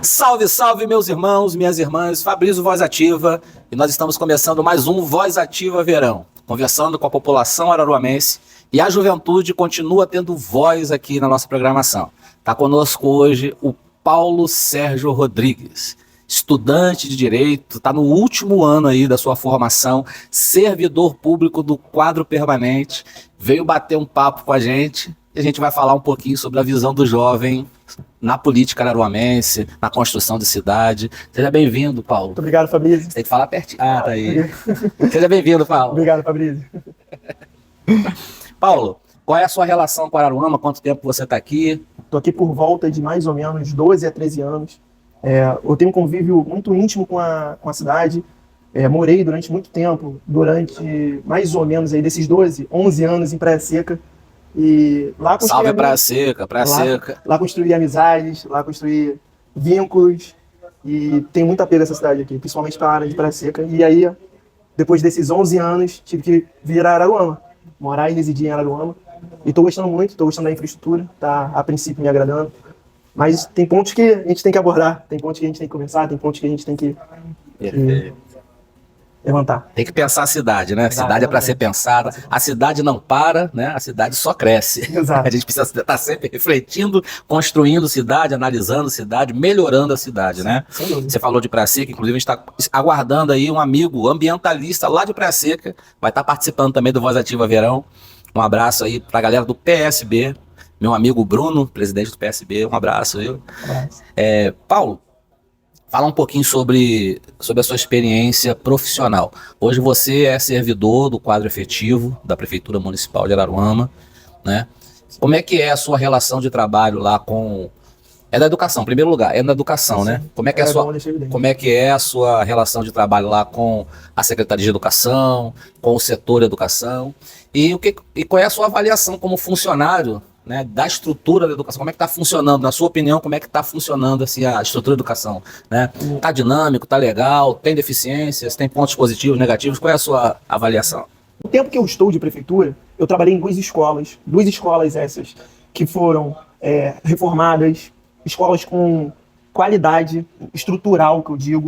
Salve, salve, meus irmãos, minhas irmãs, Fabrício Voz Ativa, e nós estamos começando mais um Voz Ativa Verão, conversando com a população araruamense, e a juventude continua tendo voz aqui na nossa programação. Está conosco hoje o Paulo Sérgio Rodrigues, estudante de Direito, está no último ano aí da sua formação, servidor público do quadro permanente, veio bater um papo com a gente, e a gente vai falar um pouquinho sobre a visão do jovem na política araruamense, na construção de cidade. Seja bem-vindo, Paulo. Muito obrigado, Fabrício. Você tem que falar pertinho. Ah, tá aí. Seja bem-vindo, Paulo. Obrigado, Fabrício. Paulo, qual é a sua relação com Araruama? Quanto tempo você está aqui? Estou aqui por volta de mais ou menos 12 a 13 anos. Eu tenho um convívio muito íntimo com a cidade. Morei durante muito tempo, durante mais ou menos aí desses 12, 11 anos em Praia Seca. E lá construí Salve Praia Seca, Praia Seca. Lá construí amizades, lá construí vínculos. E tenho muito apego a essa cidade aqui, principalmente para a área de Praia Seca. E aí, depois desses 11 anos, tive que vir a Araruama, morar e residir em Araruama. E estou gostando muito, estou gostando da infraestrutura, tá a princípio me agradando. Mas tem pontos que a gente tem que abordar, tem pontos que a gente tem que conversar, tem pontos que a gente tem que levantar. Tem que pensar a cidade, né? A cidade é para ser pensada. A cidade não para, né? A cidade só cresce. Exato. A gente precisa estar sempre refletindo, construindo cidade, analisando cidade, melhorando a cidade, né? Sem dúvida. Você falou de Praia Seca, inclusive a gente está aguardando aí um amigo ambientalista lá de Praia Seca, vai estar participando também do Voz Ativa Verão. Um abraço aí para a galera do PSB, meu amigo Bruno, presidente do PSB, um abraço, viu? Paulo, fala um pouquinho sobre a sua experiência profissional. Hoje você é servidor do quadro efetivo da Prefeitura Municipal de Araruama, né? Como é que é a sua relação de trabalho lá com... É da educação, em primeiro lugar, é da educação, né? Como é que é a sua relação de trabalho lá com a Secretaria de Educação, com o setor de educação? E qual é a sua avaliação como funcionário, né, da estrutura da educação? Como é que está funcionando, na sua opinião, como é que está funcionando assim, a estrutura da educação? Né? Tá dinâmico, tá legal, tem deficiências, tem pontos positivos, negativos? Qual é a sua avaliação? No tempo que eu estou de prefeitura, eu trabalhei em duas escolas essas que foram reformadas, escolas com qualidade estrutural, que eu digo.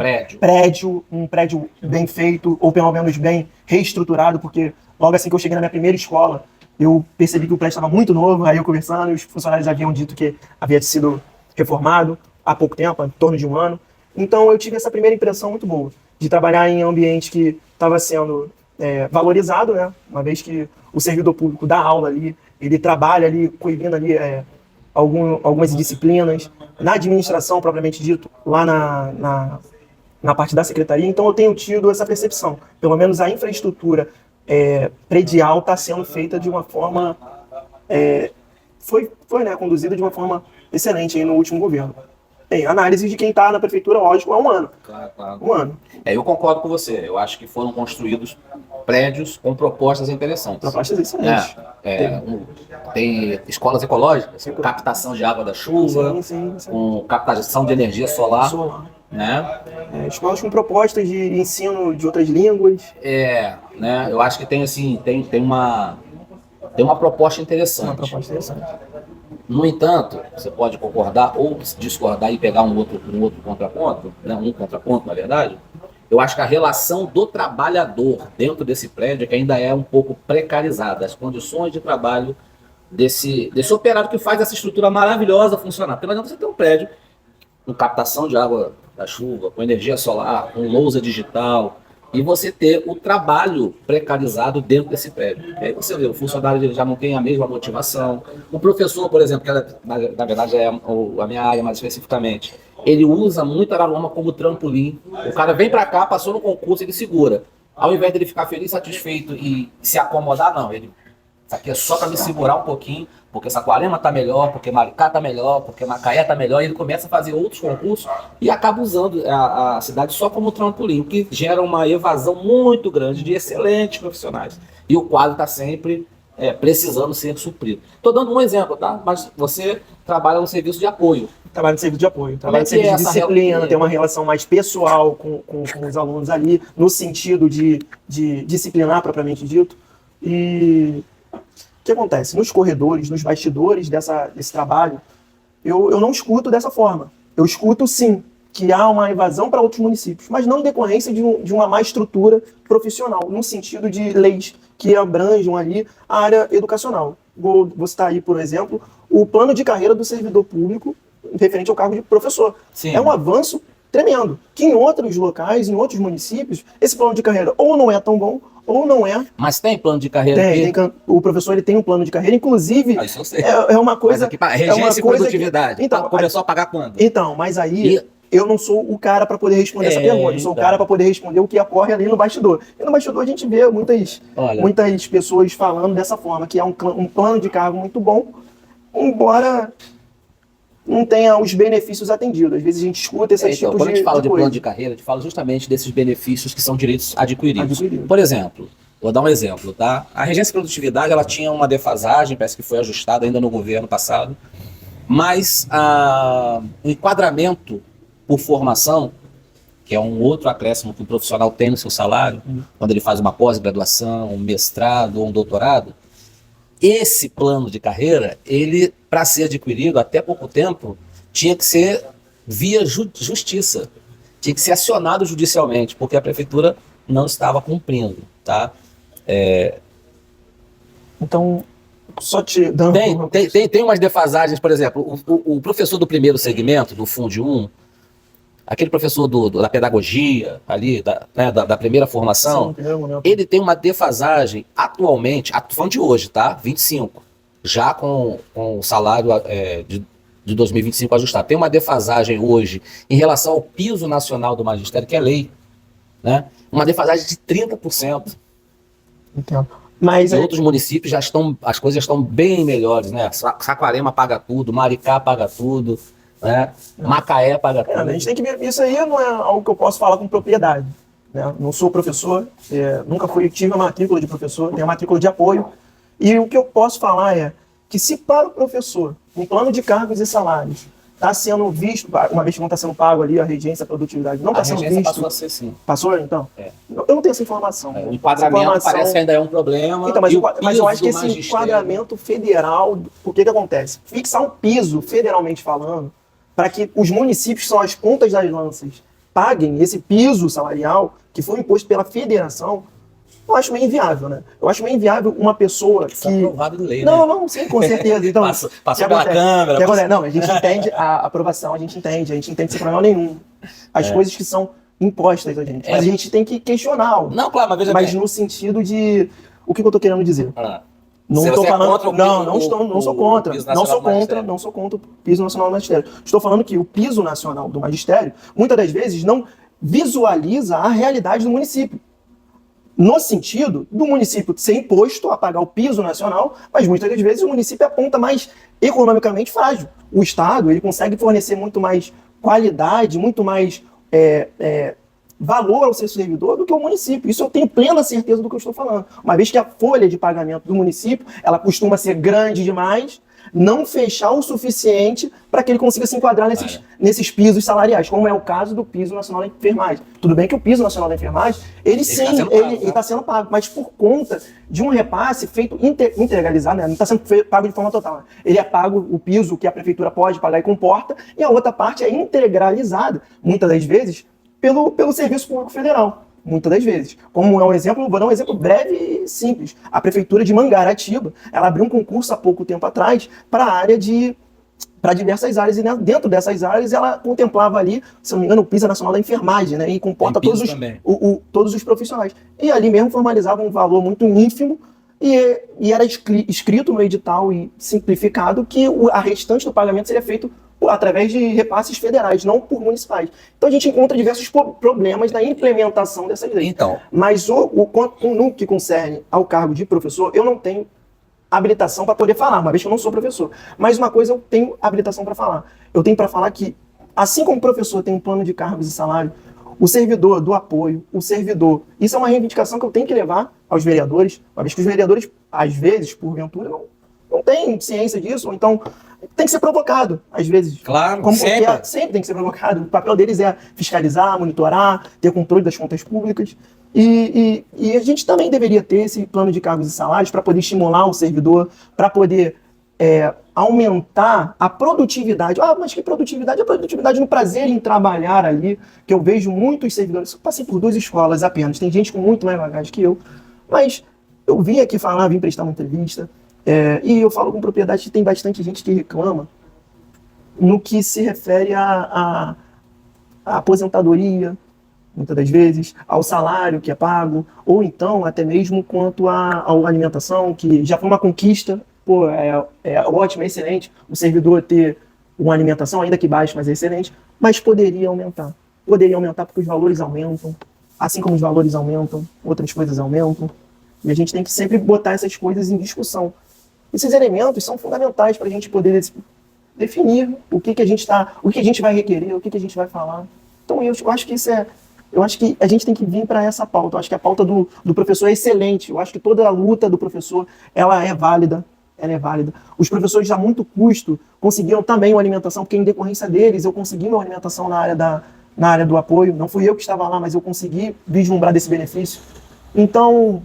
Um prédio bem feito, ou pelo menos bem reestruturado, porque logo assim que eu cheguei na minha primeira escola, eu percebi que o prédio estava muito novo, aí eu conversando, os funcionários haviam dito que havia sido reformado há pouco tempo, em torno de um ano. Então eu tive essa primeira impressão muito boa, de trabalhar em um ambiente que estava sendo valorizado, né? Uma vez que o servidor público dá aula ali, ele trabalha ali, coibindo ali algumas disciplinas, na administração propriamente dito, lá na parte da secretaria. Então eu tenho tido essa percepção, pelo menos a infraestrutura predial está sendo feita de uma forma, foi conduzida de uma forma excelente aí no último governo. Tem análise de quem está na prefeitura, lógico, há um ano. Claro. Um ano. Eu concordo com você, eu acho que foram construídos prédios com propostas interessantes. Propostas excelentes. Tem escolas ecológicas, com captação de água da chuva, Sim. com captação de energia solar. Né? Escolas com propostas de ensino de outras línguas. Né? Eu acho que tem assim, tem uma proposta interessante. Uma proposta interessante. No entanto, você pode concordar ou discordar e pegar um outro contraponto, né? Um contraponto, na verdade. Eu acho que a relação do trabalhador dentro desse prédio que ainda é um pouco precarizada, as condições de trabalho desse operário que faz essa estrutura maravilhosa funcionar. Porque não adianta você ter um prédio com captação de água da chuva, com energia solar, com lousa digital, e você ter o trabalho precarizado dentro desse prédio. E aí você vê, o funcionário ele já não tem a mesma motivação. O professor, por exemplo, que na verdade é a minha área mais especificamente, ele usa muito a Araruama como trampolim. O cara vem para cá, passou no concurso, ele segura. Ao invés dele ficar feliz, satisfeito e se acomodar, não. Isso aqui é só para me segurar um pouquinho, porque Saquarema tá melhor, porque Maricá tá melhor, porque Macaé tá melhor, e ele começa a fazer outros concursos e acaba usando a cidade só como trampolim, o que gera uma evasão muito grande de excelentes profissionais. E o quadro está sempre precisando ser suprido. Estou dando um exemplo, tá? Mas você trabalha no serviço de apoio. Trabalho de serviço de apoio, trabalho de serviço de disciplina, tem uma relação mais pessoal com os alunos ali, no sentido de disciplinar propriamente dito. E o que acontece? Nos corredores, nos bastidores desse trabalho, eu não escuto dessa forma. Eu escuto, sim, que há uma evasão para outros municípios, mas não em decorrência de uma má estrutura profissional, no sentido de leis que abranjam ali a área educacional. Vou citar aí, por exemplo, o plano de carreira do servidor público referente ao cargo de professor. Sim. É um avanço tremendo, que em outros locais, em outros municípios, esse plano de carreira ou não é tão bom, ou não é. Mas tem plano de carreira aqui? O professor ele tem um plano de carreira, inclusive isso eu sei. É uma coisa... Mas aqui, regência e produtividade. Então, começou a pagar quando? Então, mas aí... Eu não sou o cara para poder responder essa pergunta. Eu sou o cara para poder responder o que ocorre ali no bastidor. E no bastidor a gente vê muitas pessoas falando dessa forma, que é um plano de cargo muito bom, embora não tenha os benefícios atendidos. Às vezes a gente escuta esses tipos de quando a gente fala de plano de carreira, a gente fala justamente desses benefícios que são direitos adquiridos. Por exemplo, vou dar um exemplo, tá? A regência e produtividade, ela tinha uma defasagem, parece que foi ajustada ainda no governo passado, mas o enquadramento por formação, que é um outro acréscimo que o profissional tem no seu salário, quando ele faz uma pós-graduação, um mestrado ou um doutorado, esse plano de carreira, ele, para ser adquirido até pouco tempo, tinha que ser via justiça, tinha que ser acionado judicialmente, porque a prefeitura não estava cumprindo, tá? Então, só te dando... Tem umas defasagens, por exemplo, o professor do primeiro segmento, do Fundi 1, aquele professor da pedagogia, ali, da primeira formação, ele tem uma defasagem atualmente, falando de hoje, tá? 25, já com o salário de 2025 ajustado. Tem uma defasagem hoje em relação ao piso nacional do magistério, que é lei, né? Uma defasagem de 30%. Entendo. Mas em outros municípios as coisas já estão bem melhores, né? Saquarema paga tudo, Maricá paga tudo, né? Macaé paga tudo. A gente tem que ver, isso aí não é algo que eu posso falar com propriedade, né? Não sou professor, nunca tive a matrícula de professor, tenho a matrícula de apoio, e o que eu posso falar é que se para o professor, um plano de cargos e salários, está sendo visto, uma vez que não está sendo pago ali a regência, a produtividade, não está sendo visto. Passou a ser, sim. Passou, então? Eu não tenho essa informação. O enquadramento parece que ainda é um problema. Então, mas eu acho que esse enquadramento federal, o que acontece? Fixar um piso, federalmente falando, para que os municípios, que são as pontas das lanças, paguem esse piso salarial que foi imposto pela federação, eu acho meio inviável, né? Eu acho meio inviável uma pessoa que... aprovado em lei, não, né? Não, sim, com certeza. Então, passou pela Câmara. Não, a gente entende a aprovação, a gente entende sem problema nenhum. As coisas que são impostas a gente. Mas a gente tem que questionar. Não, claro, mas veja bem. No sentido de... O que eu tô querendo dizer? Não estou falando, não sou contra. Não sou contra o piso nacional do magistério. Estou falando que o piso nacional do magistério, muitas das vezes, não visualiza a realidade do município. No sentido do município ser imposto a pagar o piso nacional, mas muitas das vezes o município aponta mais economicamente frágil. O Estado ele consegue fornecer muito mais qualidade, muito mais valor ao seu servidor do que o município. Isso eu tenho plena certeza do que eu estou falando. Uma vez que a folha de pagamento do município, ela costuma ser grande demais, não fechar o suficiente para que ele consiga se enquadrar nesses pisos salariais, como é o caso do piso nacional da enfermagem. Tudo bem que o piso nacional da enfermagem, ele está sendo pago, mas por conta de um repasse feito integralizado, né? Não está sendo pago de forma total. Né? Ele é pago o piso que a prefeitura pode pagar e comporta, e a outra parte é integralizada, muitas das vezes, pelo Serviço Público Federal. Muitas das vezes. Como é um exemplo, vou dar um exemplo breve e simples. A Prefeitura de Mangaratiba, ela abriu um concurso há pouco tempo atrás para a área para diversas áreas, e dentro dessas áreas ela contemplava ali, se não me engano, o PISA Nacional da Enfermagem, né? E comporta todos os profissionais. E ali mesmo formalizava um valor muito ínfimo e era escrito no edital e simplificado que a restante do pagamento seria feito através de repasses federais, não por municipais. Então a gente encontra diversos problemas na implementação dessas leis. Mas no que concerne ao cargo de professor, eu não tenho habilitação para poder falar, uma vez que eu não sou professor. Mas uma coisa eu tenho habilitação para falar. Eu tenho para falar que, assim como o professor tem um plano de cargos e salário, o servidor do apoio, isso é uma reivindicação que eu tenho que levar aos vereadores, uma vez que os vereadores, às vezes, porventura, não têm ciência disso, ou então tem que ser provocado, às vezes. Claro, sempre tem que ser provocado. O papel deles é fiscalizar, monitorar, ter controle das contas públicas. E a gente também deveria ter esse plano de cargos e salários para poder estimular o servidor, para poder aumentar a produtividade. Ah, mas que produtividade? A produtividade no prazer em trabalhar ali, que eu vejo muitos servidores. Eu passei por 2 escolas apenas, tem gente com muito mais bagagem que eu, mas eu vim aqui falar, vim prestar uma entrevista, e eu falo com propriedade que tem bastante gente que reclama no que se refere à aposentadoria, muitas das vezes, ao salário que é pago, ou então até mesmo quanto à alimentação, que já foi uma conquista. Pô, é ótimo, é excelente o servidor ter uma alimentação, ainda que baixa, mas é excelente, mas poderia aumentar. Poderia aumentar porque os valores aumentam, assim como os valores aumentam, outras coisas aumentam, e a gente tem que sempre botar essas coisas em discussão. Esses elementos são fundamentais para a gente poder definir o que a gente vai requerer, o que a gente vai falar. Então eu acho que eu acho que a gente tem que vir para essa pauta. Eu acho que a pauta do professor é excelente. Eu acho que toda a luta do professor, ela é válida. Os professores a muito custo conseguiram também uma alimentação, porque em decorrência deles eu consegui uma alimentação na área do apoio. Não fui eu que estava lá, mas eu consegui vislumbrar desse benefício. Então,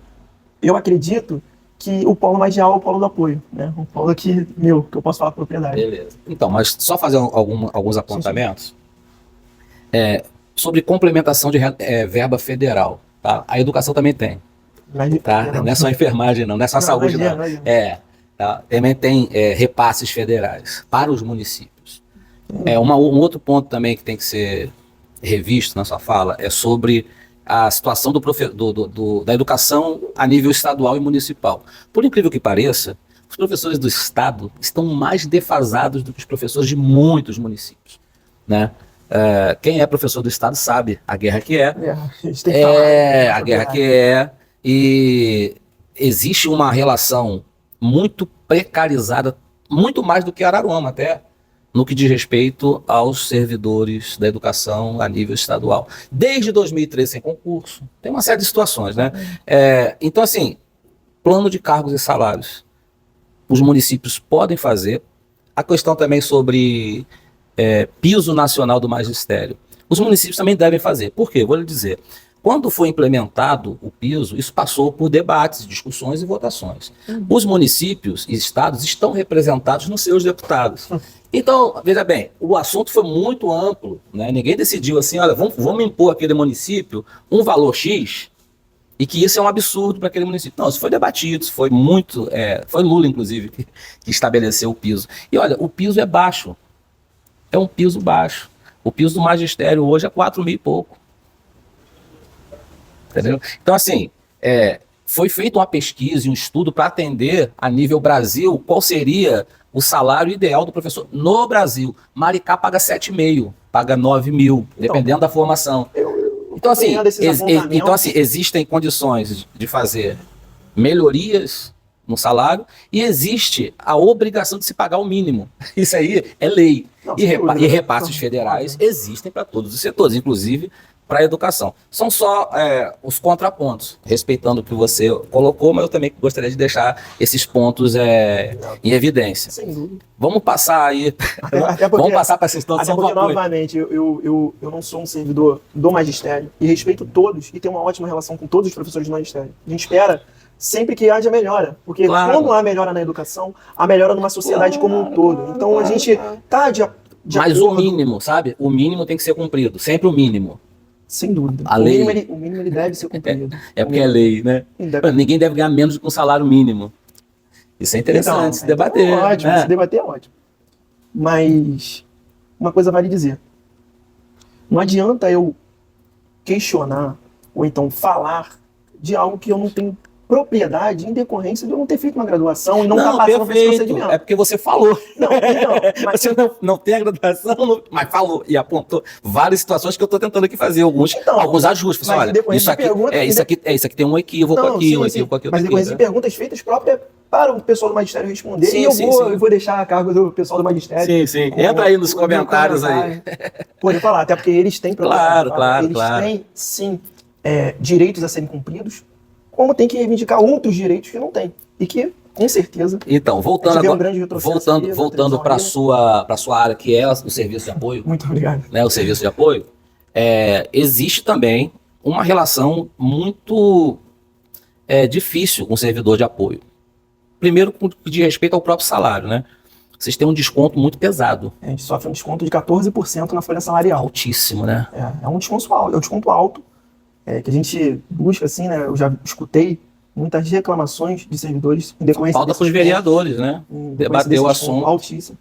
eu acredito que o polo mais real é o polo do apoio, né? Um polo que eu posso falar com propriedade. Beleza. Então, mas só fazer alguns apontamentos. Sobre complementação de verba federal. Tá? A educação também tem. Tá? Não é só a enfermagem, não é só a saúde, não. Tá? Também tem repasses federais para os municípios. Um outro ponto também que tem que ser revisto na sua fala é sobre a situação da educação a nível estadual e municipal. Por incrível que pareça, os professores do estado estão mais defasados do que os professores de muitos municípios, né? Quem é professor do estado sabe a guerra que a guerra que e existe uma relação muito precarizada, muito mais do que Araruama até, no que diz respeito aos servidores da educação a nível estadual. Desde 2013 sem concurso, tem uma série de situações, né? Então, assim, plano de cargos e salários, os municípios podem fazer. A questão também sobre piso nacional do magistério, os municípios também devem fazer. Por quê? Vou lhe dizer. Quando foi implementado o piso, isso passou por debates, discussões e votações. Os municípios e estados estão representados nos seus deputados. Então, veja bem, o assunto foi muito amplo, né? Ninguém decidiu assim, olha, vamos impor àquele município um valor X e que isso é um absurdo para aquele município. Não, isso foi debatido, isso foi muito... foi Lula, inclusive, que estabeleceu o piso. E olha, o piso é baixo. É um piso baixo. O piso do magistério hoje é 4 mil e pouco. Entendeu? Então, assim, foi feita uma pesquisa e um estudo para atender a nível Brasil qual seria o salário ideal do professor no Brasil. Maricá paga 7,5, paga 9 mil, dependendo da formação. Então, assim, existem condições de fazer melhorias no salário e existe a obrigação de se pagar o mínimo. Isso aí é lei. E repasses federais existem para todos os setores, inclusive para a educação. São só os contrapontos, respeitando o que você colocou, mas eu também gostaria de deixar esses pontos em evidência. Sem dúvida. Vamos passar aí, vamos passar para essa situação. Porque, novamente, eu não sou um servidor do magistério e respeito todos e tenho uma ótima relação com todos os professores do magistério. A gente espera sempre que haja melhora, porque quando há melhora na educação, há melhora numa sociedade como um todo. Então a gente está de mas acordo. O mínimo, sabe? O mínimo tem que ser cumprido, sempre o mínimo. Sem dúvida. A lei, o mínimo ele deve ser cumprido. Porque é lei, né? Ninguém deve ganhar menos do que um salário mínimo. Isso é interessante se debater. É ótimo, se debater é ótimo. Mas uma coisa vale dizer. Não adianta eu questionar ou então falar de algo que eu não tenho propriedade em decorrência de eu não ter feito uma graduação e não estar passando por esse procedimento. É porque você falou. Mas você não tem a graduação, mas falou e apontou várias situações que eu estou tentando aqui fazer, alguns ajustes. Olha, isso aqui tem um equívoco aqui, um equívoco aqui. Mas depois de perguntas feitas próprias para o pessoal do magistério responder, eu vou deixar a cargo do pessoal do magistério. Sim. Entra aí nos comentários aí. Pode falar, até porque eles têm problema. Claro. Eles têm, sim, direitos a serem cumpridos, como tem que reivindicar outros direitos que não tem. E que, com certeza... Então, voltando para a sua área, que é o serviço de apoio. Muito obrigado. Né, o serviço de apoio, existe também uma relação muito difícil com o servidor de apoio. primeiro, com o que diz respeito ao próprio salário, né? Vocês têm um desconto muito pesado. A gente sofre um desconto de 14% na folha salarial. Altíssimo, né? É um desconto alto, que a gente busca, assim, né? Eu já escutei muitas reclamações de servidores em decorrência Falta para os vereadores, né? Debater o assunto. Altíssimo.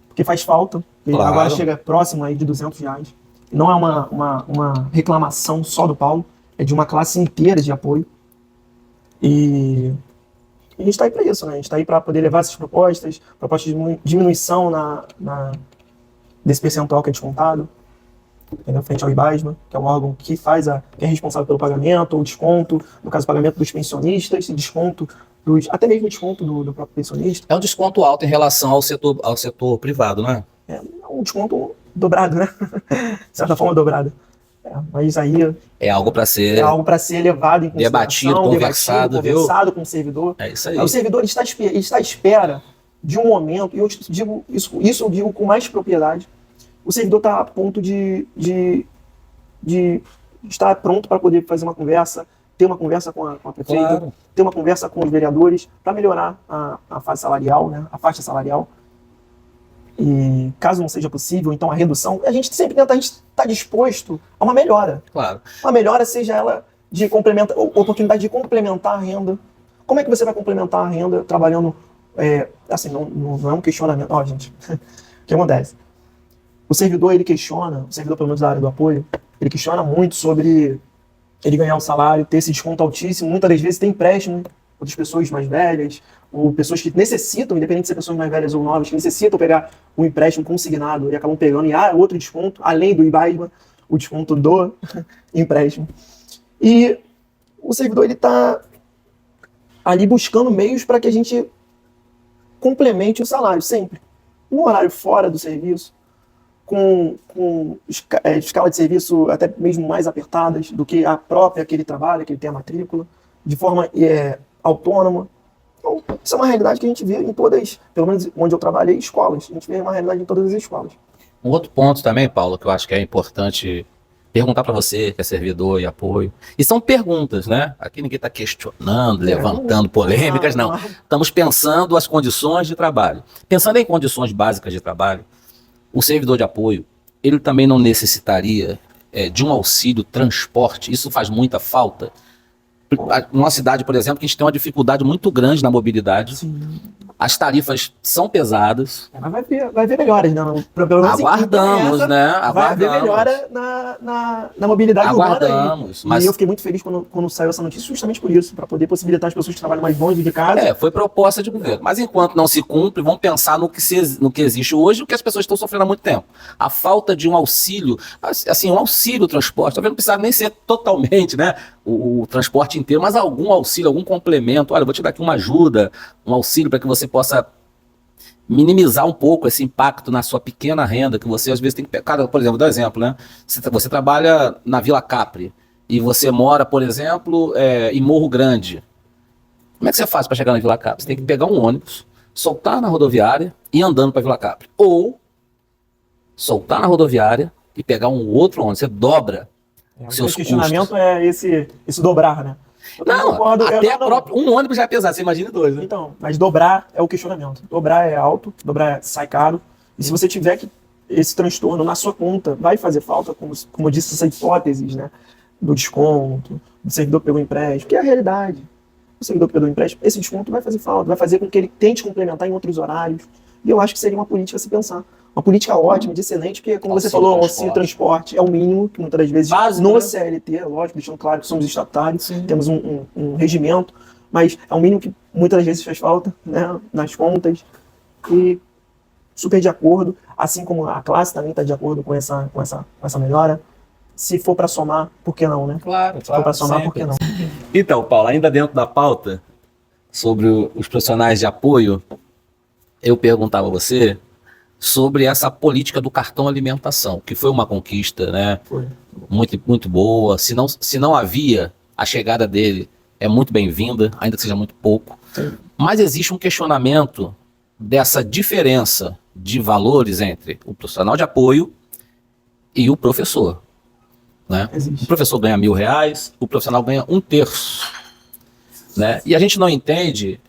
Porque faz falta. Claro. Agora chega próximo aí de R$200. Não é uma reclamação só do Paulo, é de uma classe inteira de apoio. E a gente está aí para isso, né? A gente está aí para poder levar essas propostas de diminuição desse percentual que é descontado, entendeu? Frente ao IBASMA, que é o órgão que que é responsável pelo pagamento, ou desconto, no caso, pagamento dos pensionistas, desconto até mesmo desconto do próprio pensionista. É um desconto alto em relação ao setor privado, né? É um desconto dobrado, né? De certa forma, dobrado. Mas aí é algo para ser levado em consideração, debatido, conversado com o servidor. É isso aí. O servidor está à espera de um momento, e eu digo isso eu digo com mais propriedade. O servidor está a ponto de estar pronto para poder fazer uma conversa, ter uma conversa com a prefeita, claro, ter uma conversa com os vereadores para melhorar a faixa salarial, né? A faixa salarial. E caso não seja possível, então a redução, a gente está disposto a uma melhora. Claro. Uma melhora, seja ela de oportunidade de complementar a renda. Como é que você vai complementar a renda trabalhando, assim, não é um questionamento. Ó, gente, o que acontece? O servidor pelo menos da área do apoio, ele questiona muito sobre ele ganhar um salário, ter esse desconto altíssimo, muitas das vezes tem empréstimo, outras pessoas mais velhas, ou pessoas que necessitam, independente de ser pessoas mais velhas ou novas, que necessitam pegar um empréstimo consignado e acabam pegando, e outro desconto, além do IBASMA, o desconto do empréstimo. E o servidor está ali buscando meios para que a gente complemente o salário, sempre. No horário fora do serviço, com escala de serviço até mesmo mais apertadas do que a própria que ele trabalha, que ele tem a matrícula, de forma autônoma. Então, isso é uma realidade que a gente vê em todas, pelo menos onde eu trabalhei, escolas. A gente vê uma realidade em todas as escolas. Um outro ponto também, Paulo, que eu acho que é importante perguntar para você, que é servidor e apoio. E são perguntas, né? Aqui ninguém está questionando, levantando polêmicas, não. Estamos pensando as condições de trabalho. Pensando em condições básicas de trabalho, o servidor de apoio, ele também não necessitaria de um auxílio transporte. Isso faz muita falta. Numa cidade, por exemplo, que a gente tem uma dificuldade muito grande na mobilidade. Sim. As tarifas são pesadas. Mas vai ver melhoras, né? Aguardamos, né? Vai haver melhora na mobilidade urbana. Mas... E eu fiquei muito feliz quando saiu essa notícia, justamente por isso, para poder possibilitar as pessoas que trabalham mais longe de casa. Foi proposta de governo. Mas enquanto não se cumpre, vamos pensar no que existe hoje e o que as pessoas estão sofrendo há muito tempo. A falta de um auxílio, assim, um auxílio transporte. Talvez não precisa nem ser totalmente, né? O transporte inteiro, mas algum auxílio, algum complemento. Olha, eu vou te dar aqui uma ajuda, um auxílio para que você possa minimizar um pouco esse impacto na sua pequena renda, que você às vezes tem que pegar. Por exemplo, vou dar um exemplo, né? Você trabalha na Vila Capri e você mora, por exemplo, em Morro Grande. Como é que você faz para chegar na Vila Capri? Você tem que pegar um ônibus, soltar na rodoviária e ir andando para Vila Capri. Ou soltar na rodoviária e pegar um outro ônibus. Você dobra seus custos. O questionamento é esse dobrar, né? Um ônibus já é pesado, você imagina dois, né? Então, mas dobrar é o questionamento. Dobrar é alto, dobrar sai caro. E se você tiver esse transtorno na sua conta, vai fazer falta, como eu disse, essa hipóteses, né? Do desconto, do servidor pegou empréstimo, que é a realidade. O servidor pegou empréstimo, esse desconto vai fazer falta, vai fazer com que ele tente complementar em outros horários. E eu acho que seria uma política a se pensar. Uma política ótima, excelente, porque, como você falou, o auxílio transporte é o mínimo, que muitas das vezes no CLT, lógico, deixando claro que somos estatutários, temos um regimento, mas é o mínimo que muitas das vezes faz falta, né, nas contas, e super de acordo, assim como a classe também está de acordo com essa melhora. Se for para somar, por que não, né? Claro, se for para somar, por que não? Então, Paulo, ainda dentro da pauta, sobre os profissionais de apoio, eu perguntava a você sobre essa política do cartão alimentação, que foi uma conquista, né? Muito, muito boa. Se não havia, a chegada dele é muito bem-vinda, ainda que seja muito pouco. Sim. Mas existe um questionamento dessa diferença de valores entre o profissional de apoio e o professor, né? O professor ganha R$1.000, o profissional ganha 1/3, né? E a gente não entende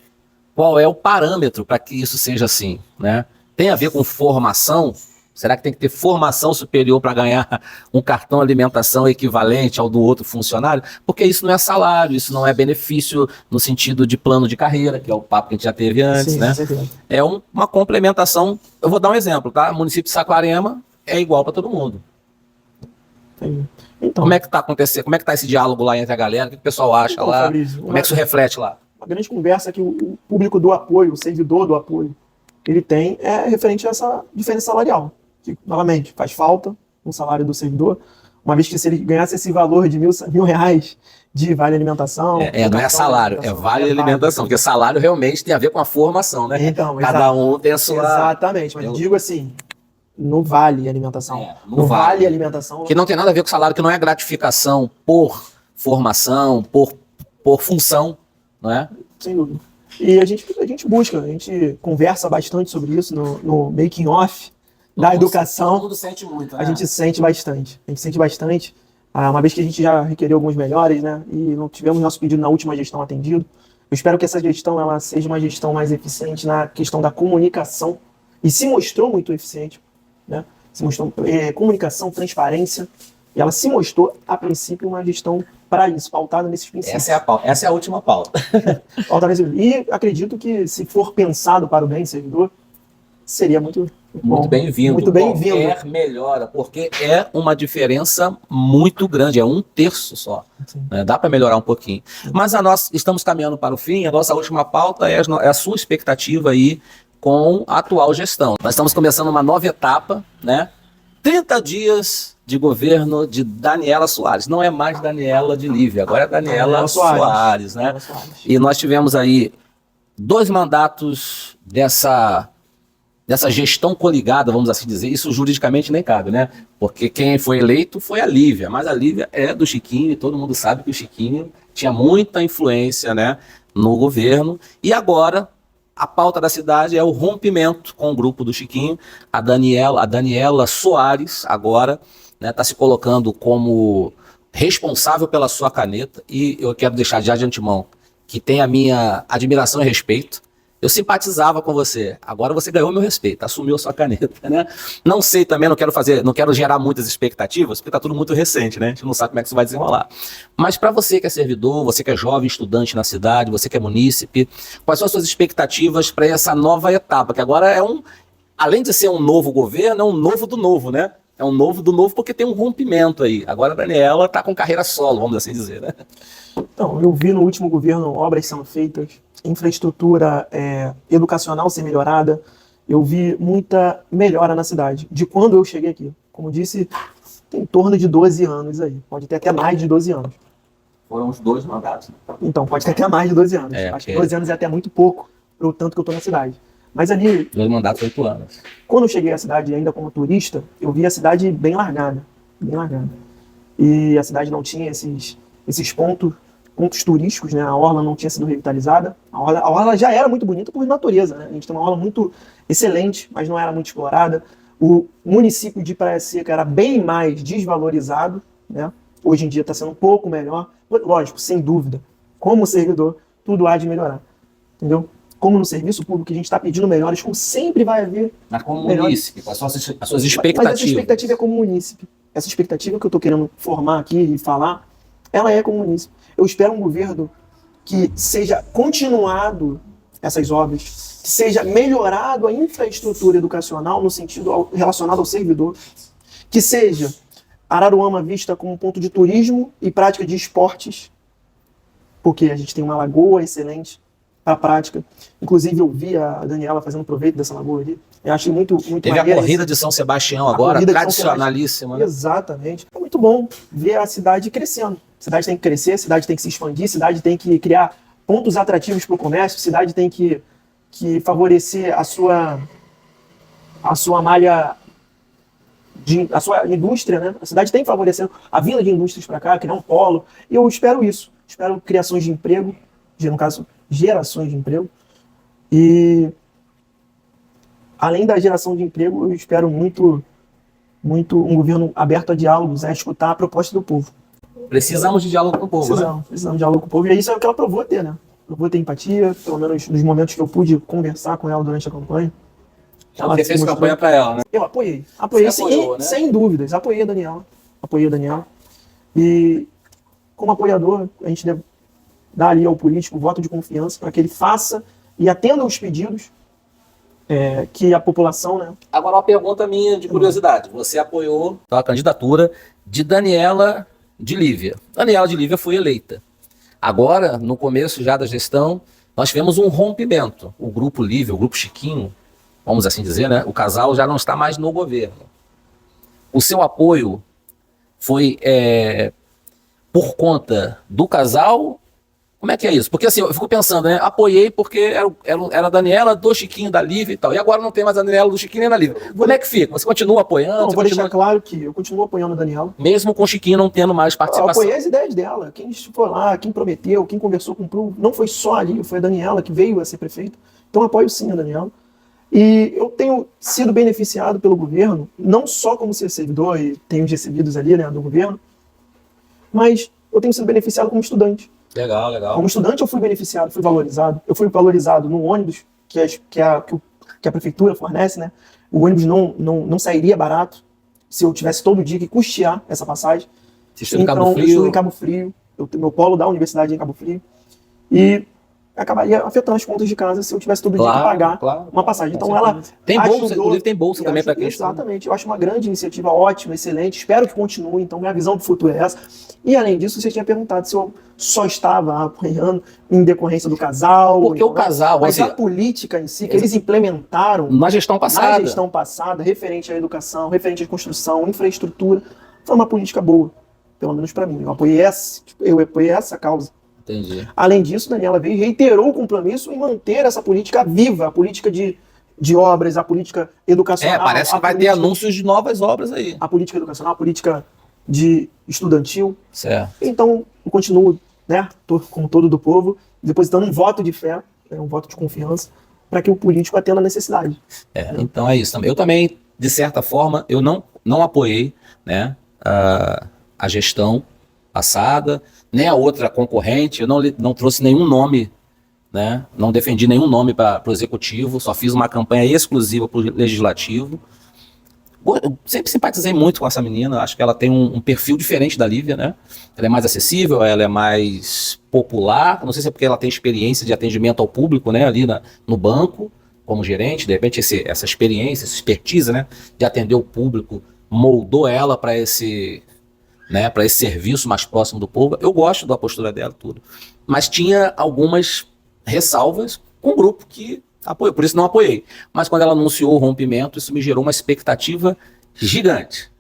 qual é o parâmetro para que isso seja assim, né? Tem a ver com formação? Será que tem que ter formação superior para ganhar um cartão alimentação equivalente ao do outro funcionário? Porque isso não é salário, isso não é benefício no sentido de plano de carreira, que é o papo que a gente já teve antes, né? É uma complementação. Eu vou dar um exemplo, tá? O município de Saquarema é igual para todo mundo. Então, como é que está acontecendo? Como é que está esse diálogo lá entre a galera? O que o pessoal acha então, lá? Fabrício, como é que isso reflete lá? Uma grande conversa que o público do apoio, o servidor do apoio, ele tem é referente a essa diferença salarial. Que, novamente, faz falta um salário do servidor, uma vez que se ele ganhasse esse valor de R$1.000 de vale alimentação... não é salário, é vale alimentação, porque salário realmente tem a ver com a formação, né? Então, cada um tem a sua... Exatamente, mas eu digo assim, no vale alimentação. No vale alimentação... Que não tem nada a ver com salário, que não é gratificação por formação, por função, não é? Sem dúvida. E a gente busca, a gente conversa bastante sobre isso no making off da educação. Todo mundo sente muito, né? A gente sente bastante. Uma vez que a gente já requeriu alguns melhores, né? E não tivemos nosso pedido na última gestão atendido. Eu espero que essa gestão ela seja uma gestão mais eficiente na questão da comunicação. E se mostrou muito eficiente, né? Se mostrou comunicação, transparência. E ela se mostrou, a princípio, uma gestão para isso, pautada nesses princípios. Essa é a última pauta. E acredito que, se for pensado para o bem servidor, seria muito bem-vindo. Muito bem-vindo. Qualquer melhora, porque é uma diferença muito grande, é 1/3 só. Né? Dá para melhorar um pouquinho. Mas estamos caminhando para o fim, a nossa última pauta é a sua expectativa aí com a atual gestão. Nós estamos começando uma nova etapa, né? 30 dias de governo de Daniela Soares. Não é mais Daniela de Lívia, agora é Daniela Soares, né? E nós tivemos aí 2 mandatos dessa gestão coligada, vamos assim dizer. Isso juridicamente nem cabe, né? Porque quem foi eleito foi a Lívia, mas a Lívia é do Chiquinho e todo mundo sabe que o Chiquinho tinha muita influência, né, no governo. E agora a pauta da cidade é o rompimento com o grupo do Chiquinho. A Daniela Soares agora está se colocando como responsável pela sua caneta, e eu quero deixar já de antemão que tem a minha admiração e respeito. Eu simpatizava com você, agora você ganhou meu respeito, assumiu a sua caneta, né? Não sei também, não quero gerar muitas expectativas, porque tá tudo muito recente, né? A gente não sabe como é que isso vai desenrolar. Mas para você que é servidor, você que é jovem estudante na cidade, você que é munícipe, quais são as suas expectativas para essa nova etapa? Que agora além de ser um novo governo, é um novo do novo, né? É um novo do novo porque tem um rompimento aí. Agora a Daniela tá com carreira solo, vamos assim dizer, né? Então, eu vi no último governo obras sendo feitas, infraestrutura educacional ser melhorada. Eu vi muita melhora na cidade, de quando eu cheguei aqui. Como disse, tem em torno de 12 anos aí. Pode ter até mais de 12 anos. Foram os 2 mandatos. Então, pode ter até mais de 12 anos. Acho que 12 anos é até muito pouco, pro tanto que eu tô na cidade. Mas ali... 2 mandatos, 8 anos. Quando eu cheguei à cidade, ainda como turista, eu vi a cidade bem largada. Bem largada. E a cidade não tinha esses pontos turísticos, né? A orla não tinha sido revitalizada. A orla já era muito bonita por natureza, né? A gente tem uma orla muito excelente, mas não era muito explorada. O município de Praia Seca era bem mais desvalorizado, né? Hoje em dia está sendo um pouco melhor. Lógico, sem dúvida, como servidor, tudo há de melhorar. Entendeu? Como no serviço público, a gente está pedindo melhores, como sempre vai haver. Mas como munícipe, as suas expectativas. Mas essa expectativa é como munícipe. Essa expectativa que eu estou querendo formar aqui e falar, ela é como munícipe. Eu espero um governo que seja continuado essas obras, que seja melhorado a infraestrutura educacional no sentido relacionado ao servidor, que seja Araruama vista como um ponto de turismo e prática de esportes, porque a gente tem uma lagoa excelente para a prática. Inclusive, eu vi a Daniela fazendo proveito dessa lagoa ali. Eu achei muito Teve a corrida de São Sebastião agora, tradicionalíssima. Né? Exatamente. É muito bom ver a cidade crescendo. A cidade tem que crescer, a cidade tem que se expandir, a cidade tem que criar pontos atrativos para o comércio, a cidade tem que favorecer a sua malha, a sua indústria, né? A cidade tem que favorecer a vinda de indústrias para cá, criar um polo. E eu espero isso. Espero criações de emprego, no caso, gerações de emprego. E além da geração de emprego, eu espero muito um governo aberto a diálogos, a escutar a proposta do povo. Precisamos de diálogo com o povo, Precisamos de diálogo com o povo. E isso é o que ela provou ter, né? eu vou ter empatia, pelo menos nos momentos que eu pude conversar com ela durante a campanha. Você fez campanha para ela, né? Eu apoiei. Apoiei apoiou, né? Sem dúvidas. Apoiei a Daniela. E, como apoiador, a gente deve dar ali ao político o voto de confiança para que ele faça e atenda os pedidos que a população, né? Agora, uma pergunta minha de curiosidade. Você apoiou a candidatura de Daniela de Lívia. Daniela de Lívia foi eleita. Agora, no começo já da gestão, nós tivemos um rompimento. O grupo Lívia, o grupo Chiquinho, vamos assim dizer, né? O casal já não está mais no governo. O seu apoio foi por conta do casal? Como é que é isso? Porque assim, eu fico pensando, né? Apoiei porque era a Daniela do Chiquinho, da Lívia e tal. E agora não tem mais a Daniela do Chiquinho nem da Lívia. Como é que fica? Você continua apoiando? Não, vou deixar claro que eu continuo apoiando a Daniela. Mesmo com o Chiquinho não tendo mais participação. Eu apoiei as ideias dela. Quem foi lá, quem prometeu, quem conversou com o Pru, não foi só a Lívia, foi a Daniela que veio a ser prefeita. Então apoio sim a Daniela. E eu tenho sido beneficiado pelo governo, não só como ser servidor e tenho os recebidos ali, né, do governo, mas eu tenho sido beneficiado como estudante. Legal, legal. Como estudante eu fui beneficiado, fui valorizado. Eu fui valorizado no ônibus que a prefeitura fornece, né? O ônibus não sairia barato se eu tivesse todo dia que custear essa passagem. Você estuda em Cabo Frio? Eu estudo em Cabo Frio. Eu tenho meu polo da universidade em Cabo Frio. E acabaria afetando as contas de casa se eu tivesse todo dia que pagar uma passagem. Então ela tem bolsa, inclusive tem bolsa também para quem estuda. Exatamente. Eu acho uma grande iniciativa, ótima, excelente. Espero que continue. Então minha visão do futuro é essa. E além disso, você tinha perguntado se eu só estava apoiando em decorrência do casal. Porque o casal... Mas a política em si, que eles implementaram na gestão passada, referente à educação, referente à construção, infraestrutura, foi uma política boa. Pelo menos para mim. Eu apoiei essa causa. Entendi. Além disso, Daniela veio e reiterou o compromisso em manter essa política viva, a política de obras, a política educacional. Parece que vai ter anúncios de novas obras aí. A política educacional, a política de estudantil. Certo. Então, eu continuo, né, como todo do povo, depositando um voto de fé, um voto de confiança, para que o político atenda a necessidade. Então é isso. Eu também, de certa forma, eu não apoiei, né, a gestão passada, nem a outra concorrente, eu não trouxe nenhum nome, né? Não defendi nenhum nome para o executivo, só fiz uma campanha exclusiva para o legislativo. Eu sempre simpatizei muito com essa menina, acho que ela tem um perfil diferente da Lívia, né? Ela é mais acessível, ela é mais popular, não sei se é porque ela tem experiência de atendimento ao público, né? Ali no banco, como gerente, de repente essa experiência, essa expertise, né? De atender o público, moldou ela para esse serviço mais próximo do povo. Eu gosto da postura dela, tudo. Mas tinha algumas ressalvas com o grupo que apoiou, por isso não apoiei. Mas quando ela anunciou o rompimento, isso me gerou uma expectativa gigante.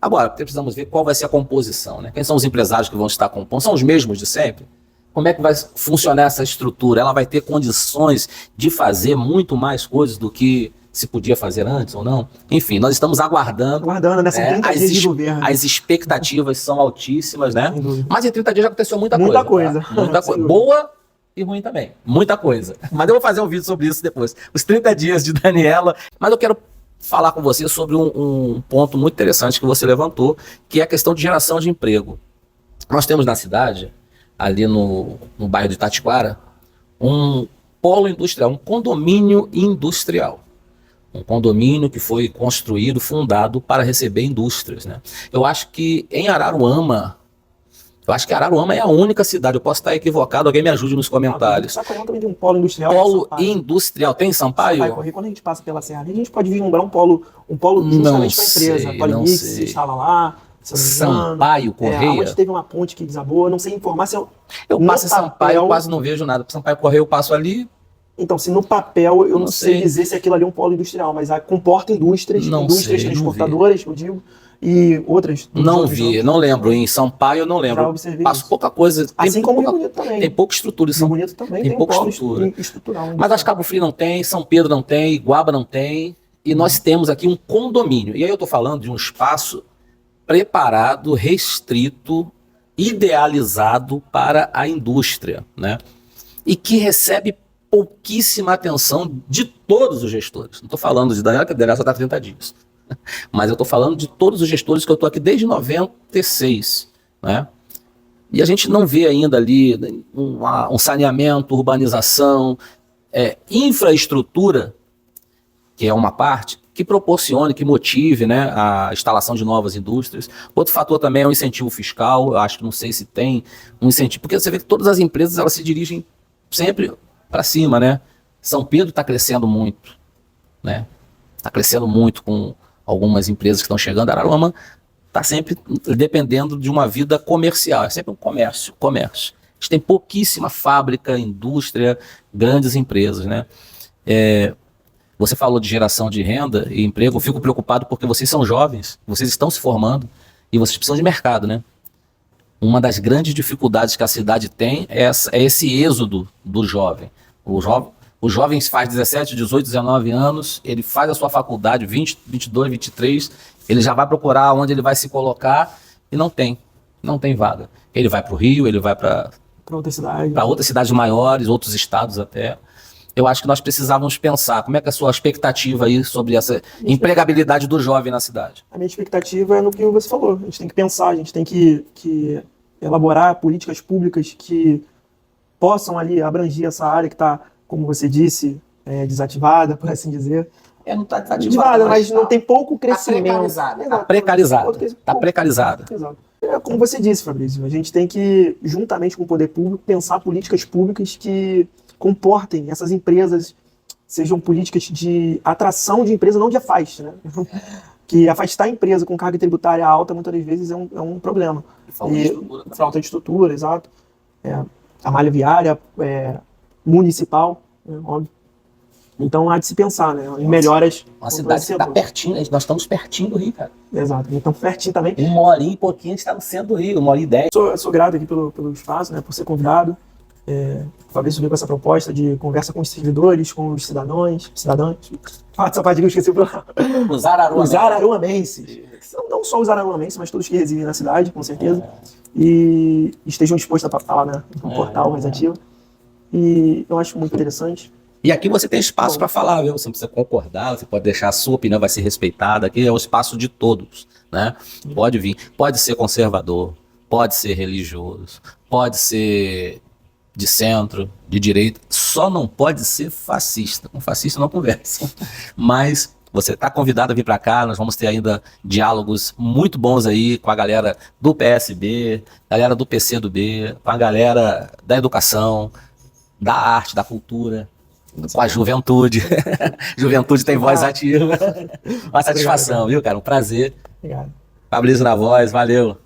Agora, precisamos ver qual vai ser a composição, né? Quem são os empresários que vão estar compondo? São os mesmos de sempre? Como é que vai funcionar essa estrutura? Ela vai ter condições de fazer muito mais coisas do que se podia fazer antes ou não? Enfim, nós estamos aguardando nessa 30 dias de governo. As expectativas são altíssimas, né? Mas em 30 dias já aconteceu muita coisa. Tá? Muita coisa. Boa e ruim também. Muita coisa. Mas eu vou fazer um vídeo sobre isso depois. Os 30 dias de Daniela. Mas eu quero falar com você sobre um ponto muito interessante que você levantou, que é a questão de geração de emprego. Nós temos na cidade, ali no bairro de Tatiquara, um polo industrial, um condomínio industrial. Um condomínio que foi construído, fundado para receber indústrias, né? Eu acho que em Araruama, é a única cidade, eu posso estar equivocado, alguém me ajude nos comentários. Saquarema também tem um polo industrial. Polo industrial, tem em Sampaio? Quando a gente passa pela Serra, a gente pode vislumbrar um polo justamente para a empresa. A Polimix estava lá. Sampaio Correia? Onde teve uma ponte que desabou, eu não sei informar se eu passo em Sampaio, eu quase não vejo nada. Sampaio Correia eu passo ali. Então, se no papel, eu não sei dizer se aquilo ali é um polo industrial, mas comporta indústrias transportadoras, eu digo, e outras. Não vi, não lembro. Em Sampaio eu não lembro. Passo pouca coisa. Assim como Rio Bonito também. Tem pouca estrutura. Rio Bonito também tem pouca estrutura. Estrutural. Mas acho que Cabo Frio não tem, São Pedro não tem, Iguaba não tem. E nós temos aqui um condomínio. E aí eu estou falando de um espaço preparado, restrito, idealizado para a indústria, né? E que recebe pouquíssima atenção de todos os gestores. Não estou falando de Daniela, que a Daniela só está 30 dias. Mas eu estou falando de todos os gestores que eu estou aqui desde 96. Né? E a gente não vê ainda ali um saneamento, urbanização, infraestrutura, que é uma parte, que proporcione, que motive, né, a instalação de novas indústrias. Outro fator também é o incentivo fiscal. Eu acho que não sei se tem um incentivo, porque você vê que todas as empresas elas se dirigem sempre para cima, né? São Pedro está crescendo muito, né? Está crescendo muito com algumas empresas que estão chegando. Araruama está sempre dependendo de uma vida comercial, é sempre um comércio. A gente tem pouquíssima fábrica, indústria, grandes empresas, né? Você falou de geração de renda e emprego, eu fico preocupado porque vocês são jovens, vocês estão se formando e vocês precisam de mercado, né? Uma das grandes dificuldades que a cidade tem é esse êxodo do jovem. O jovem faz 17, 18, 19 anos, ele faz a sua faculdade, 20, 22, 23, ele já vai procurar onde ele vai se colocar e não tem vaga. Ele vai para o Rio, ele vai para outras cidades maiores, outros estados até. Eu acho que nós precisávamos pensar como é que é a sua expectativa aí sobre essa empregabilidade do jovem na cidade. A minha expectativa é no que você falou. A gente tem que pensar, a gente tem que elaborar políticas públicas que possam ali abranger essa área que está, como você disse, desativada, por assim dizer. Não está desativada, mas não tem pouco crescimento. Está precarizada. Exato. Como você disse, Fabrício, a gente tem que, juntamente com o poder público, pensar políticas públicas que comportem essas empresas, sejam políticas de atração de empresa, não de afaste, né? Que afastar a empresa com carga tributária alta, muitas das vezes, é um problema. Falta de estrutura, exato. A malha viária municipal, óbvio. Então há de se pensar, né? Em melhoras. Uma cidade que está pertinho, nós estamos pertinho do Rio, cara. Exato, então pertinho também. 1h e pouquinho a gente está no centro do Rio, 1h10. Eu sou grato aqui pelo espaço, né? Por ser convidado. O Fabrício veio com essa proposta de conversa com os servidores, com os cidadãos. Essa parte que eu esqueci o programa. Os araruamenses. Não só os araruamenses, mas todos que residem na cidade, com certeza. E estejam dispostos a falar, né, no portal mais ativo. E eu acho muito interessante. E aqui você tem espaço para falar, viu? Você não precisa concordar, você pode deixar a sua opinião, vai ser respeitada. Aqui é o espaço de todos, né? Pode vir, pode ser conservador, pode ser religioso, pode ser de centro, de direita, só não pode ser fascista. Com fascista não conversa. Mas você está convidado a vir para cá, nós vamos ter ainda diálogos muito bons aí com a galera do PSB, galera do PCdoB, com a galera da educação, da arte, da cultura, com a juventude. Juventude tem voz ativa. Uma satisfação, viu, cara? Um prazer. Obrigado. Fabrício na voz, valeu.